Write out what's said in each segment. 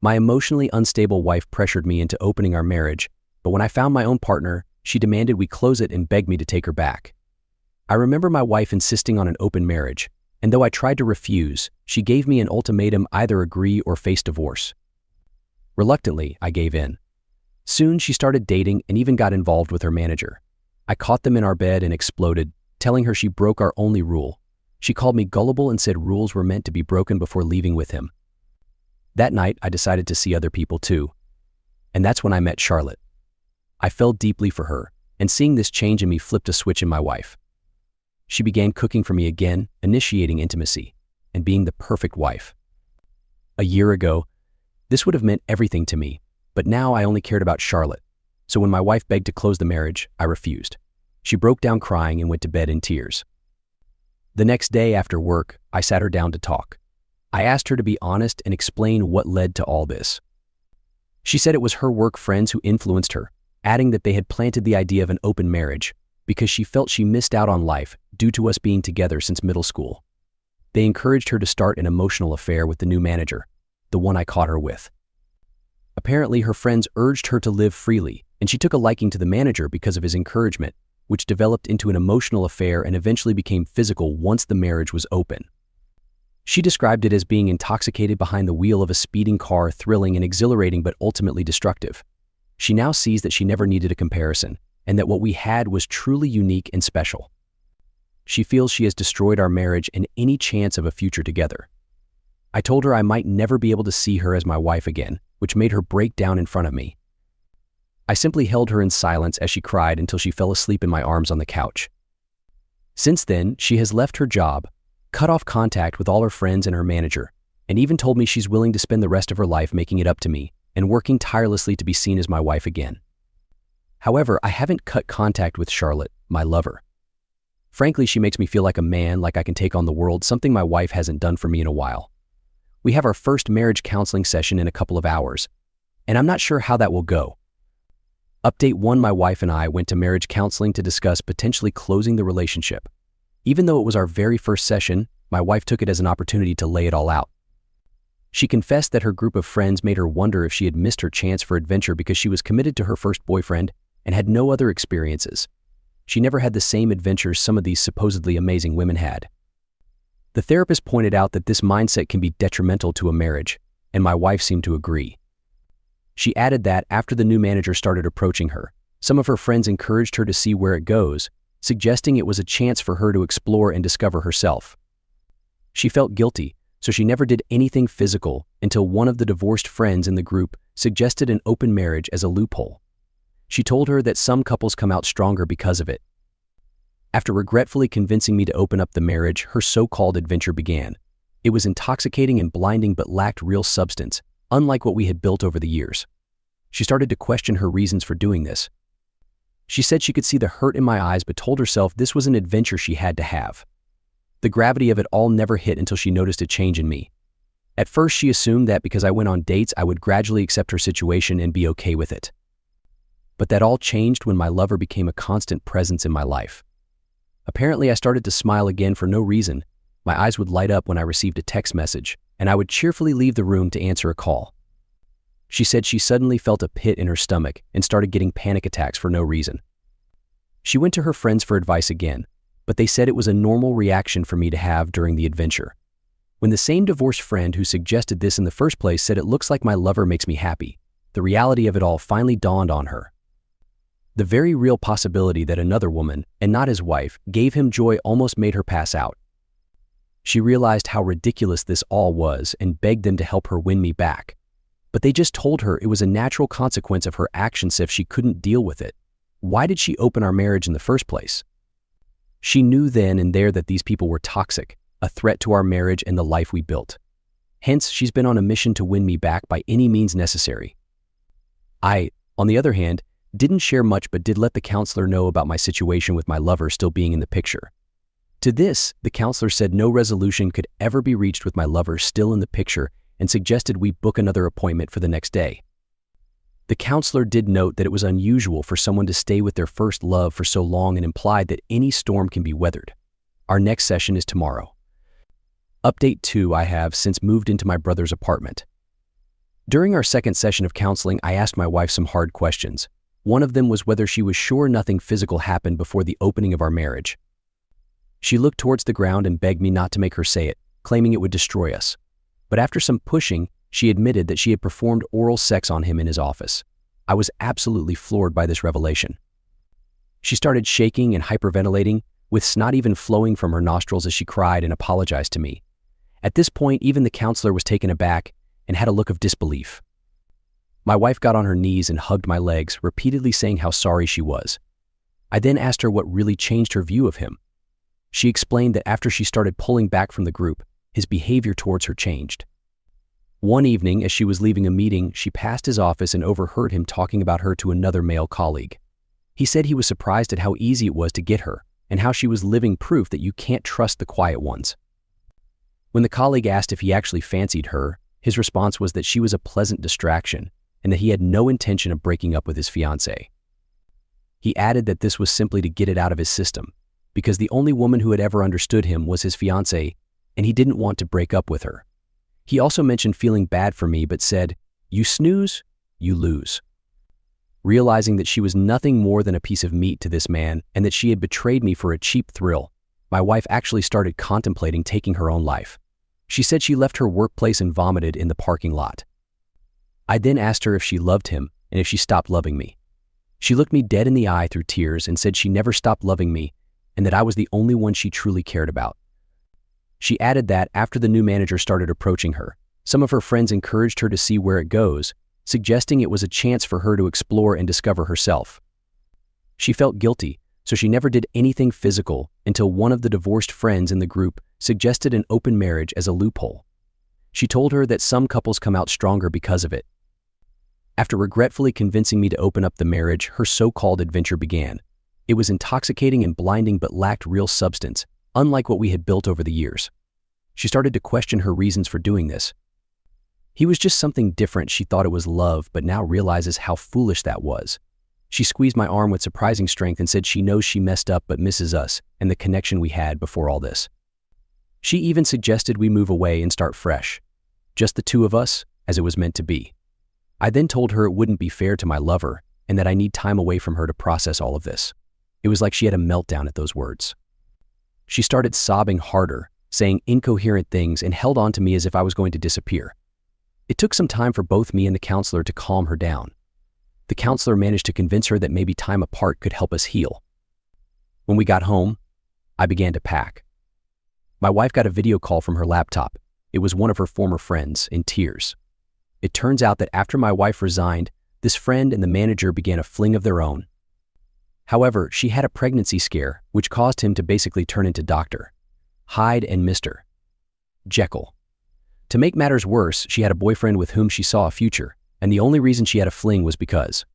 My emotionally unstable wife pressured me into opening our marriage, but when I found my own partner, she demanded we close it and begged me to take her back. I remember my wife insisting on an open marriage, and though I tried to refuse, she gave me an ultimatum: either agree or face divorce. Reluctantly, I gave in. Soon she started dating and even got involved with her manager. I caught them in our bed and exploded, telling her she broke our only rule. She called me gullible and said rules were meant to be broken before leaving with him. That night, I decided to see other people too. And that's when I met Charlotte. I fell deeply for her, and seeing this change in me flipped a switch in my wife. She began cooking for me again, initiating intimacy, and being the perfect wife. A year ago, this would have meant everything to me, but now I only cared about Charlotte. So when my wife begged to close the marriage, I refused. She broke down crying and went to bed in tears. The next day after work, I sat her down to talk. I asked her to be honest and explain what led to all this. She said it was her work friends who influenced her, adding that they had planted the idea of an open marriage because she felt she missed out on life due to us being together since middle school. They encouraged her to start an emotional affair with the new manager, the one I caught her with. Apparently, her friends urged her to live freely, and she took a liking to the manager because of his encouragement, which developed into an emotional affair and eventually became physical once the marriage was open. She described it as being intoxicated behind the wheel of a speeding car, thrilling and exhilarating but ultimately destructive. She now sees that she never needed a comparison, and that what we had was truly unique and special. She feels she has destroyed our marriage and any chance of a future together. I told her I might never be able to see her as my wife again, which made her break down in front of me. I simply held her in silence as she cried until she fell asleep in my arms on the couch. Since then, she has left her job, cut off contact with all her friends and her manager, and even told me she's willing to spend the rest of her life making it up to me and working tirelessly to be seen as my wife again. However, I haven't cut contact with Charlotte, my lover. Frankly, she makes me feel like a man, like I can take on the world, something my wife hasn't done for me in a while. We have our first marriage counseling session in a couple of hours, and I'm not sure how that will go. Update 1: my wife and I went to marriage counseling to discuss potentially closing the relationship. Even though it was our very first session, my wife took it as an opportunity to lay it all out. She confessed that her group of friends made her wonder if she had missed her chance for adventure because she was committed to her first boyfriend and had no other experiences. She never had the same adventures some of these supposedly amazing women had. The therapist pointed out that this mindset can be detrimental to a marriage, and my wife seemed to agree. She added that after the new manager started approaching her, some of her friends encouraged her to see where it goes, suggesting it was a chance for her to explore and discover herself. She felt guilty, so she never did anything physical until one of the divorced friends in the group suggested an open marriage as a loophole. She told her that some couples come out stronger because of it. After regretfully convincing me to open up the marriage, her so-called adventure began. It was intoxicating and blinding but lacked real substance, unlike what we had built over the years. She started to question her reasons for doing this. She said she could see the hurt in my eyes but told herself this was an adventure she had to have. The gravity of it all never hit until she noticed a change in me. At first, she assumed that because I went on dates, I would gradually accept her situation and be okay with it. But that all changed when my lover became a constant presence in my life. Apparently, I started to smile again for no reason. My eyes would light up when I received a text message, and I would cheerfully leave the room to answer a call. She said she suddenly felt a pit in her stomach and started getting panic attacks for no reason. She went to her friends for advice again, but they said it was a normal reaction for me to have during the adventure. When the same divorced friend who suggested this in the first place said it looks like my lover makes me happy, the reality of it all finally dawned on her. The very real possibility that another woman, and not his wife, gave him joy almost made her pass out. She realized how ridiculous this all was and begged them to help her win me back. But they just told her it was a natural consequence of her actions if she couldn't deal with it. Why did she open our marriage in the first place? She knew then and there that these people were toxic, a threat to our marriage and the life we built. Hence, she's been on a mission to win me back by any means necessary. I, on the other hand, didn't share much but did let the counselor know about my situation with my lover still being in the picture. To this, the counselor said no resolution could ever be reached with my lover still in the picture and suggested we book another appointment for the next day. The counselor did note that it was unusual for someone to stay with their first love for so long and implied that any storm can be weathered. Our next session is tomorrow. Update 2: I have since moved into my brother's apartment. During our second session of counseling, I asked my wife some hard questions. One of them was whether she was sure nothing physical happened before the opening of our marriage. She looked towards the ground and begged me not to make her say it, claiming it would destroy us. But after some pushing, she admitted that she had performed oral sex on him in his office. I was absolutely floored by this revelation. She started shaking and hyperventilating, with snot even flowing from her nostrils as she cried and apologized to me. At this point, even the counselor was taken aback and had a look of disbelief. My wife got on her knees and hugged my legs, repeatedly saying how sorry she was. I then asked her what really changed her view of him. She explained that after she started pulling back from the group, his behavior towards her changed. One evening, as she was leaving a meeting, she passed his office and overheard him talking about her to another male colleague. He said he was surprised at how easy it was to get her and how she was living proof that you can't trust the quiet ones. When the colleague asked if he actually fancied her, his response was that she was a pleasant distraction and that he had no intention of breaking up with his fiancée. He added that this was simply to get it out of his system, because the only woman who had ever understood him was his fiancée, and he didn't want to break up with her. He also mentioned feeling bad for me, but said, "You snooze, you lose." Realizing that she was nothing more than a piece of meat to this man and that she had betrayed me for a cheap thrill, my wife actually started contemplating taking her own life. She said she left her workplace and vomited in the parking lot. I then asked her if she loved him and if she stopped loving me. She looked me dead in the eye through tears and said she never stopped loving me and that I was the only one she truly cared about. She added that after the new manager started approaching her, some of her friends encouraged her to see where it goes, suggesting it was a chance for her to explore and discover herself. She felt guilty, so she never did anything physical until one of the divorced friends in the group suggested an open marriage as a loophole. She told her that some couples come out stronger because of it. After regretfully convincing me to open up the marriage, her so-called adventure began. It was intoxicating and blinding but lacked real substance, unlike what we had built over the years. She started to question her reasons for doing this. He was just something different. She thought it was love, but now realizes how foolish that was. She squeezed my arm with surprising strength and said she knows she messed up but misses us and the connection we had before all this. She even suggested we move away and start fresh. Just the two of us, as it was meant to be. I then told her it wouldn't be fair to my lover and that I need time away from her to process all of this. It was like she had a meltdown at those words. She started sobbing harder, saying incoherent things, and held on to me as if I was going to disappear. It took some time for both me and the counselor to calm her down. The counselor managed to convince her that maybe time apart could help us heal. When we got home, I began to pack. My wife got a video call from her laptop. It was one of her former friends, in tears. It turns out that after my wife resigned, this friend and the manager began a fling of their own. However, she had a pregnancy scare, which caused him to basically turn into Dr. Hyde and Mr. Jekyll. To make matters worse, she had a boyfriend with whom she saw a future, and the only reason she had a fling was because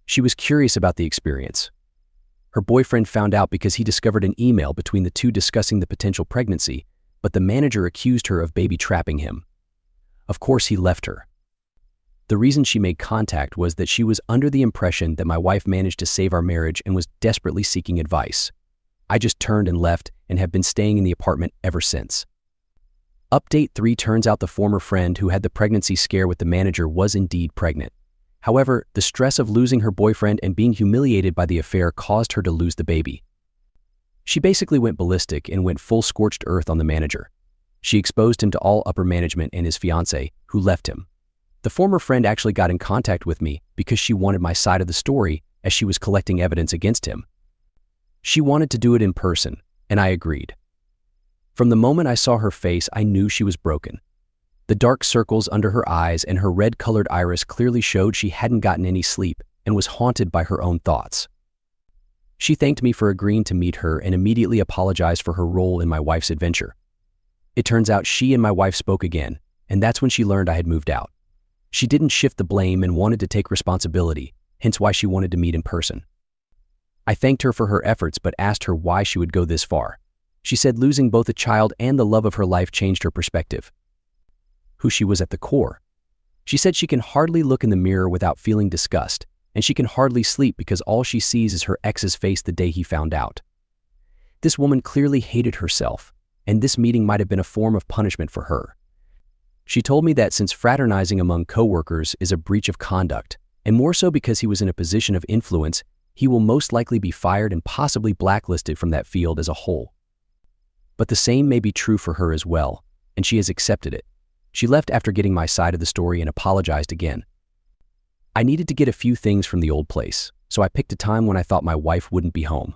she was curious about the experience. Her boyfriend found out because he discovered an email between the two discussing the potential pregnancy, but the manager accused her of baby trapping him. Of course, he left her. The reason she made contact was that she was under the impression that my wife managed to save our marriage and was desperately seeking advice. I just turned and left and have been staying in the apartment ever since. Update 3: turns out the former friend who had the pregnancy scare with the manager was indeed pregnant. However, the stress of losing her boyfriend and being humiliated by the affair caused her to lose the baby. She basically went ballistic and went full scorched earth on the manager. She exposed him to all upper management and his fiancée, who left him. The former friend actually got in contact with me because she wanted my side of the story as she was collecting evidence against him. She wanted to do it in person, and I agreed. From the moment I saw her face, I knew she was broken. The dark circles under her eyes and her red-colored iris clearly showed she hadn't gotten any sleep and was haunted by her own thoughts. She thanked me for agreeing to meet her and immediately apologized for her role in my wife's adventure. It turns out she and my wife spoke again, and that's when she learned I had moved out. She didn't shift the blame and wanted to take responsibility, hence why she wanted to meet in person. I thanked her for her efforts but asked her why she would go this far. She said losing both a child and the love of her life changed her perspective. Who she was at the core. She said she can hardly look in the mirror without feeling disgust, and she can hardly sleep because all she sees is her ex's face the day he found out. This woman clearly hated herself, and this meeting might have been a form of punishment for her. She told me that since fraternizing among coworkers is a breach of conduct, and more so because he was in a position of influence, he will most likely be fired and possibly blacklisted from that field as a whole. But the same may be true for her as well, and she has accepted it. She left after getting my side of the story and apologized again. I needed to get a few things from the old place, so I picked a time when I thought my wife wouldn't be home.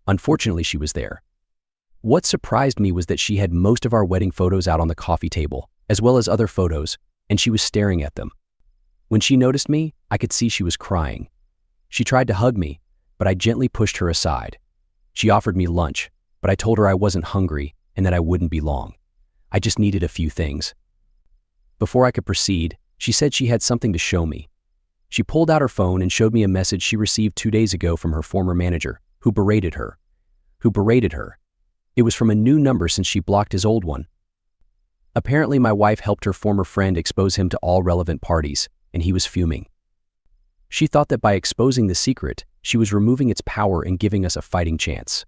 Unfortunately, she was there. What surprised me was that she had most of our wedding photos out on the coffee table, as well as other photos, and she was staring at them. When she noticed me, I could see she was crying. She tried to hug me, but I gently pushed her aside. She offered me lunch, but I told her I wasn't hungry and that I wouldn't be long. I just needed a few things. Before I could proceed, she said she had something to show me. She pulled out her phone and showed me a message she received 2 days ago from her former manager, who berated her. It was from a new number since she blocked his old one. Apparently, my wife helped her former friend expose him to all relevant parties, and he was fuming. She thought that by exposing the secret, she was removing its power and giving us a fighting chance.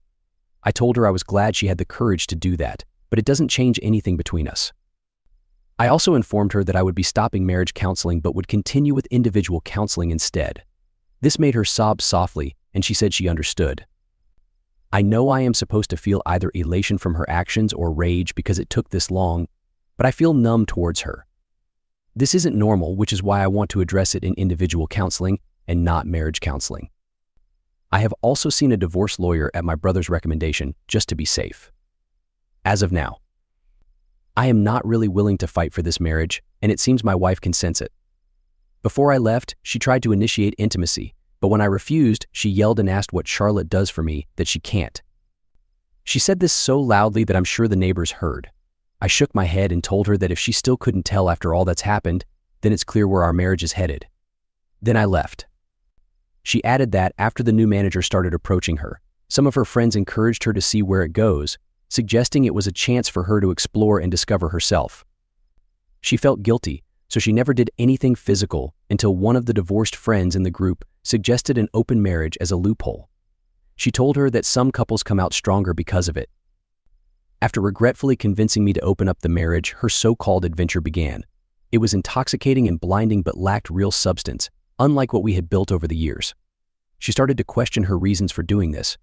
I told her I was glad she had the courage to do that, but it doesn't change anything between us. I also informed her that I would be stopping marriage counseling but would continue with individual counseling instead. This made her sob softly, and she said she understood. I know I am supposed to feel either elation from her actions or rage because it took this long, but I feel numb towards her. This isn't normal, which is why I want to address it in individual counseling and not marriage counseling. I have also seen a divorce lawyer at my brother's recommendation, just to be safe. As of now, I am not really willing to fight for this marriage, and it seems my wife can sense it. Before I left, she tried to initiate intimacy, but when I refused, she yelled and asked what Charlotte does for me that she can't. She said this so loudly that I'm sure the neighbors heard. I shook my head and told her that if she still couldn't tell after all that's happened, then it's clear where our marriage is headed. Then I left. She added that after the new manager started approaching her, some of her friends encouraged her to see where it goes, suggesting it was a chance for her to explore and discover herself. She felt guilty, so she never did anything physical until one of the divorced friends in the group suggested an open marriage as a loophole. She told her that some couples come out stronger because of it. After regretfully convincing me to open up the marriage, her so-called adventure began. It was intoxicating and blinding but lacked real substance, unlike what we had built over the years. She started to question her reasons for doing this,